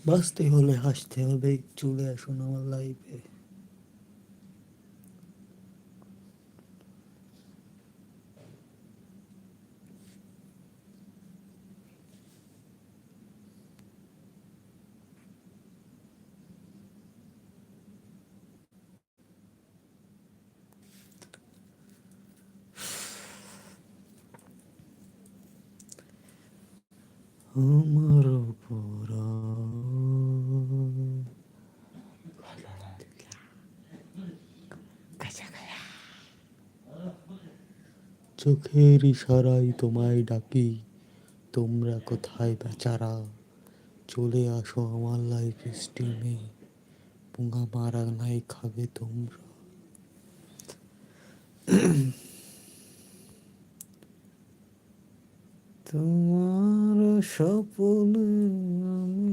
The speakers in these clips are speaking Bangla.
বাঁচতে হলে হাসতে হবে, চলে আসুন আমার লাইফে। আমার পরাণ চোখের ইশারায় তোমায় ডাকি, তোমরা কোথায় বেচারা? চলে আসো আমার লাইফ স্ট্রিমে, পুঙ্গা মারা নাই খাবে তোমরা। তোমার স্বপ্নে আমি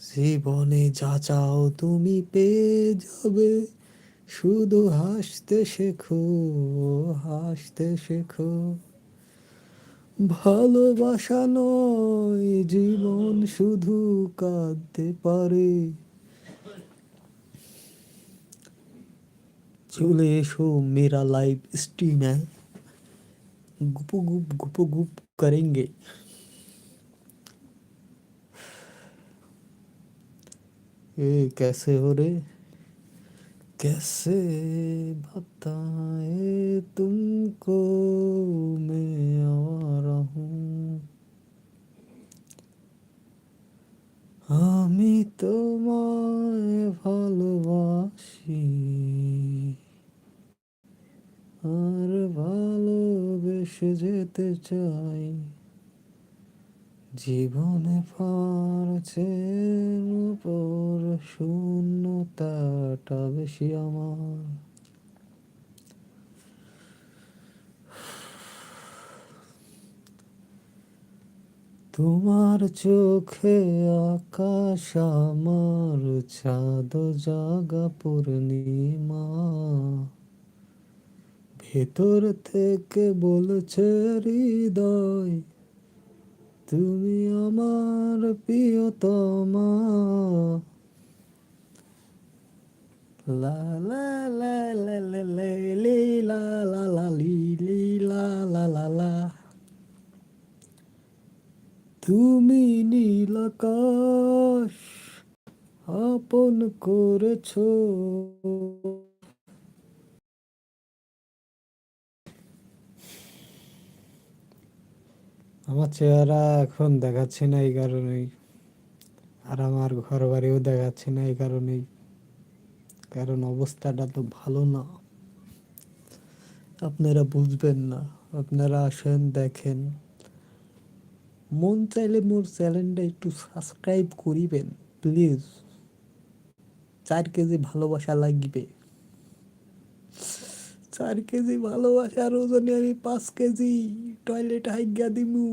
জীবনে যা চাও তুমি পেয়ে যাবে, শুধু হাসতে শেখো, হাসতে শেখো। ভালোবাসা নয় জীবন শুধু কাঁদতে পারে। চলে এসো মেরা লাইভ स्ट्रीम है, गुप गुप करेंगे। ए कैसे हो रे, कैसे बताए तुमको मैं आवारा हूँ। আমি তোমায় ভালোবাসি আর ভালোবেসে যেতে চাই, জীবনে পারছে উপর শূন্যতাটা বেশি আমার। তোমার চোখে আকাশ আমার চাঁদ জাগা পূর্ণিমা, ভেতর থেকে বলছে হৃদয় তুমি আমার প্রিয়তমা। লা লা লা লা লা লা লি লা লা লা লি লি লা লা লা লা। তুমি নীল আকাশ আপন করেছো, আমার চেহারা এখন দেখাচ্ছি না এই কারণেই, আর আমার ঘর বাড়িও দেখাচ্ছি না এই কারণেই, কারণ অবস্থাটা তো ভালো না। আপনারা বুঝবেন না, আপনারা আসেন দেখেন, মন চাইলে মোর চ্যানেলটা একটু সাবস্ক্রাইব করিবেন প্লিজ। 4 কেজি ভালোবাসা লাগবে, 4 কেজি ভালোবাসার ওজনে আমি 5 কেজি টয়লেট হাইগা দিমু।